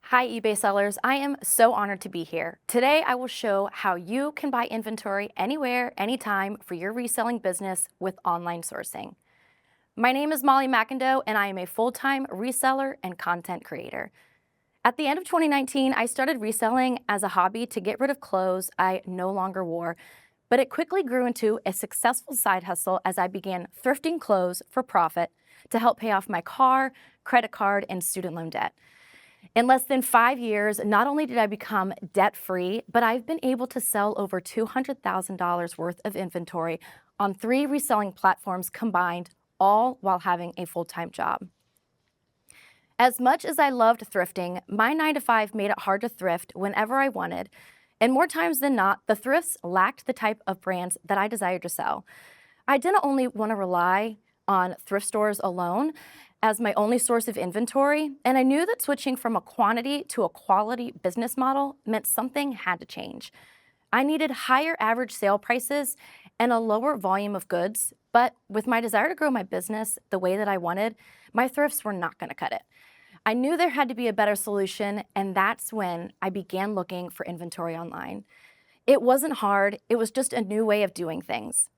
Hi, eBay sellers. I am so honored to be here. Today, I will show how you can buy inventory anywhere, anytime for your reselling business with online sourcing. My name is Molly McIndoe, and I am a full-time reseller and content creator. At the end of 2019, I started reselling as a hobby to get rid of clothes I no longer wore, but it quickly grew into a successful side hustle as I began thrifting clothes for profit to help pay off my car, credit card, and student loan debt. In less than 5 years, not only did I become debt-free, but I've been able to sell over $200,000 worth of inventory on 3 reselling platforms combined, all while having a full-time job. As much as I loved thrifting, my 9 to 5 made it hard to thrift whenever I wanted, and more times than not, the thrifts lacked the type of brands that I desired to sell. I didn't only want to rely on thrift stores alone as my only source of inventory, and I knew that switching from a quantity to a quality business model meant something had to change. I needed higher average sale prices and a lower volume of goods, but with my desire to grow my business the way that I wanted, my thrifts were not going to cut it. I knew there had to be a better solution, and that's when I began looking for inventory online. It wasn't hard, it was just a new way of doing things.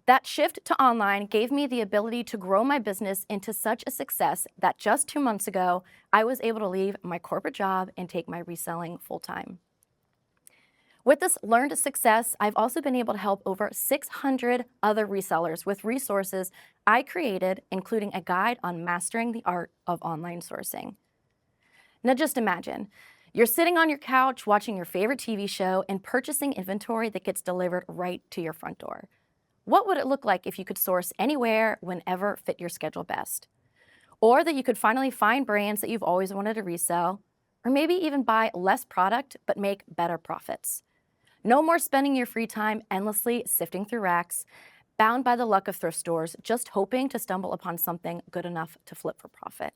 That shift to online gave me the ability to grow my business into such a success that just 2 months ago, I was able to leave my corporate job and take my reselling full time. With this learned success, I've also been able to help over 600 other resellers with resources I created, including a guide on mastering the art of online sourcing. Now just imagine, you're sitting on your couch watching your favorite TV show and purchasing inventory that gets delivered right to your front door. What would it look like if you could source anywhere, whenever fit your schedule best? Or that you could finally find brands that you've always wanted to resell, or maybe even buy less product but make better profits. No more spending your free time endlessly sifting through racks, bound by the luck of thrift stores, just hoping to stumble upon something good enough to flip for profit.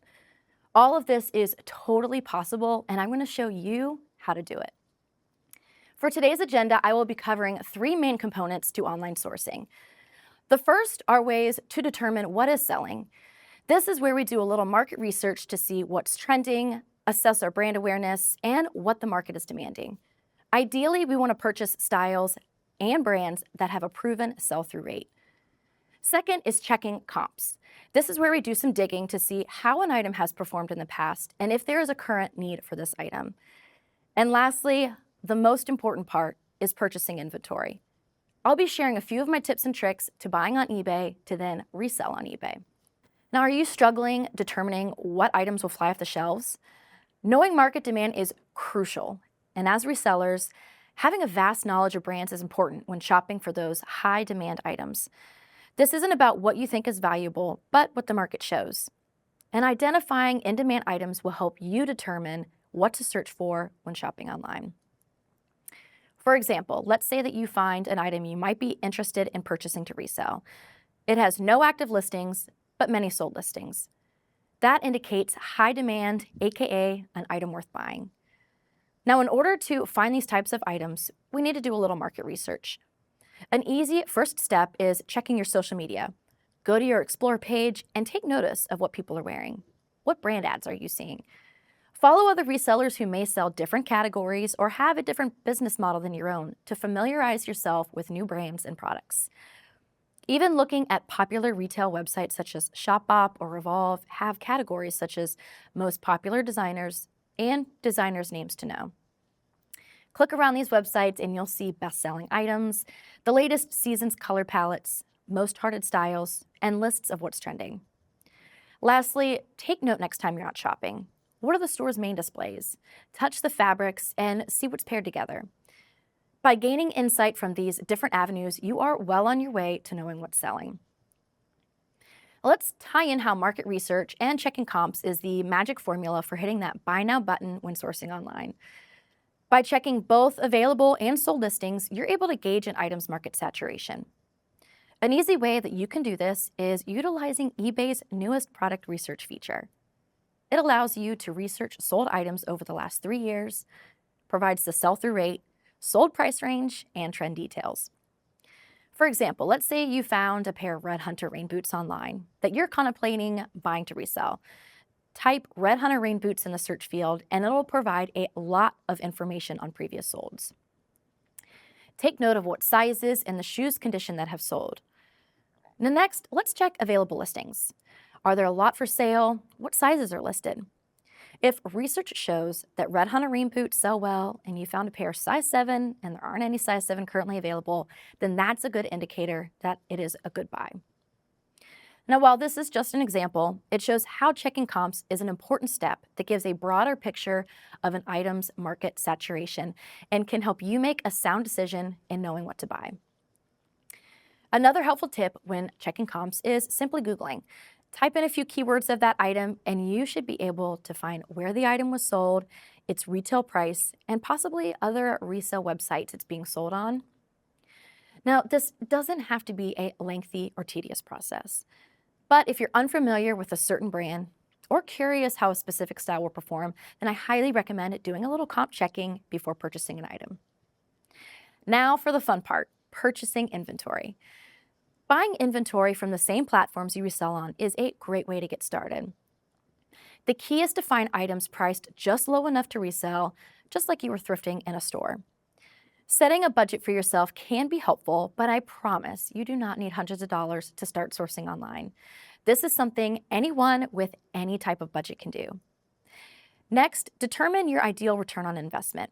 All of this is totally possible, and I'm going to show you how to do it. For today's agenda, I will be covering 3 main components to online sourcing. The first are ways to determine what is selling. This is where we do a little market research to see what's trending, assess our brand awareness, and what the market is demanding. Ideally, we want to purchase styles and brands that have a proven sell-through rate. Second is checking comps. This is where we do some digging to see how an item has performed in the past and if there is a current need for this item. And lastly, the most important part is purchasing inventory. I'll be sharing a few of my tips and tricks to buying on eBay to then resell on eBay. Now, are you struggling determining what items will fly off the shelves? Knowing market demand is crucial, and as resellers, having a vast knowledge of brands is important when shopping for those high demand items. This isn't about what you think is valuable, but what the market shows. And identifying in-demand items will help you determine what to search for when shopping online. For example, let's say that you find an item you might be interested in purchasing to resell. It has no active listings, but many sold listings. That indicates high demand, aka an item worth buying. Now, in order to find these types of items, we need to do a little market research. An easy first step is checking your social media. Go to your Explore page and take notice of what people are wearing. What brand ads are you seeing? Follow other resellers who may sell different categories or have a different business model than your own to familiarize yourself with new brands and products. Even looking at popular retail websites such as Shopbop or Revolve have categories such as most popular designers and designers' names to know. Click around these websites and you'll see best-selling items, the latest season's color palettes, most hearted styles, and lists of what's trending. Lastly, take note next time you're out shopping. What are the store's main displays? Touch the fabrics and see what's paired together. By gaining insight from these different avenues, you are well on your way to knowing what's selling. Let's tie in how market research and checking comps is the magic formula for hitting that buy now button when sourcing online. By checking both available and sold listings, you're able to gauge an item's market saturation. An easy way that you can do this is utilizing eBay's newest product research feature. It allows you to research sold items over the last 3 years, provides the sell-through rate, sold price range, and trend details. For example, let's say you found a pair of Red Hunter rain boots online that you're contemplating buying to resell. Type Red Hunter Rain Boots in the search field and it'll provide a lot of information on previous solds. Take note of what sizes and the shoes condition that have sold. Now next, let's check available listings. Are there a lot for sale? What sizes are listed? If research shows that Red Hunter Rain Boots sell well and you found a pair size 7 and there aren't any size 7 currently available, then that's a good indicator that it is a good buy. Now, while this is just an example, it shows how checking comps is an important step that gives a broader picture of an item's market saturation and can help you make a sound decision in knowing what to buy. Another helpful tip when checking comps is simply Googling. Type in a few keywords of that item and you should be able to find where the item was sold, its retail price, and possibly other resale websites it's being sold on. Now, this doesn't have to be a lengthy or tedious process, but if you're unfamiliar with a certain brand or curious how a specific style will perform, then I highly recommend doing a little comp checking before purchasing an item. Now for the fun part, purchasing inventory. Buying inventory from the same platforms you resell on is a great way to get started. The key is to find items priced just low enough to resell, just like you were thrifting in a store. Setting a budget for yourself can be helpful, but I promise you do not need hundreds of dollars to start sourcing online. This is something anyone with any type of budget can do. Next, determine your ideal return on investment.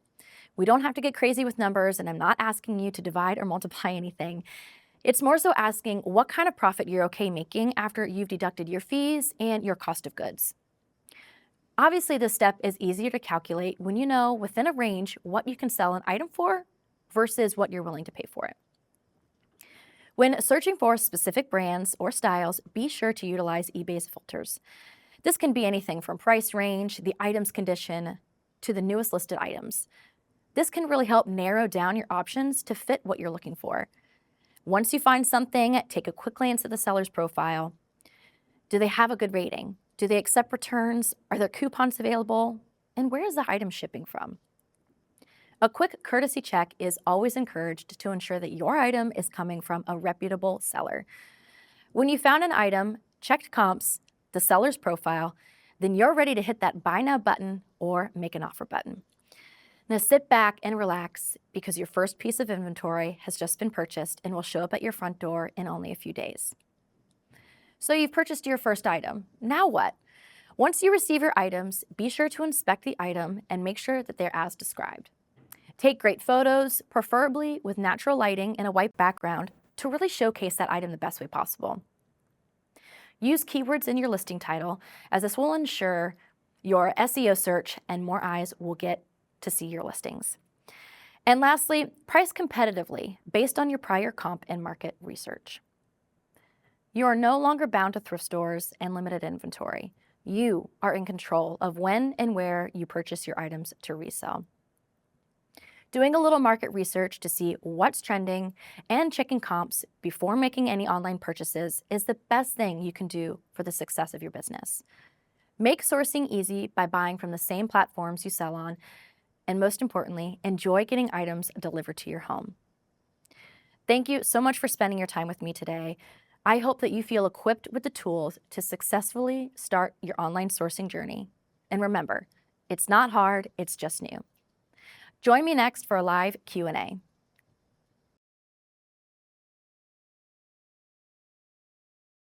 We don't have to get crazy with numbers, and I'm not asking you to divide or multiply anything. It's more so asking what kind of profit you're okay making after you've deducted your fees and your cost of goods. Obviously, this step is easier to calculate when you know within a range what you can sell an item for versus what you're willing to pay for it. When searching for specific brands or styles, be sure to utilize eBay's filters. This can be anything from price range, the item's condition, to the newest listed items. This can really help narrow down your options to fit what you're looking for. Once you find something, take a quick glance at the seller's profile. Do they have a good rating? Do they accept returns? Are there coupons available? And where is the item shipping from? A quick courtesy check is always encouraged to ensure that your item is coming from a reputable seller. When you found an item, checked comps, the seller's profile, then you're ready to hit that buy now button or make an offer button. Now sit back and relax because your first piece of inventory has just been purchased and will show up at your front door in only a few days. So you've purchased your first item. Now what? Once you receive your items, be sure to inspect the item and make sure that they're as described. Take great photos, preferably with natural lighting and a white background, to really showcase that item the best way possible. Use keywords in your listing title, as this will ensure your SEO search and more eyes will get to see your listings. And lastly, price competitively based on your prior comp and market research. You are no longer bound to thrift stores and limited inventory. You are in control of when and where you purchase your items to resell. Doing a little market research to see what's trending and checking comps before making any online purchases is the best thing you can do for the success of your business. Make sourcing easy by buying from the same platforms you sell on, and most importantly, enjoy getting items delivered to your home. Thank you so much for spending your time with me today. I hope that you feel equipped with the tools to successfully start your online sourcing journey. And remember, it's not hard, it's just new. Join me next for a live Q&A.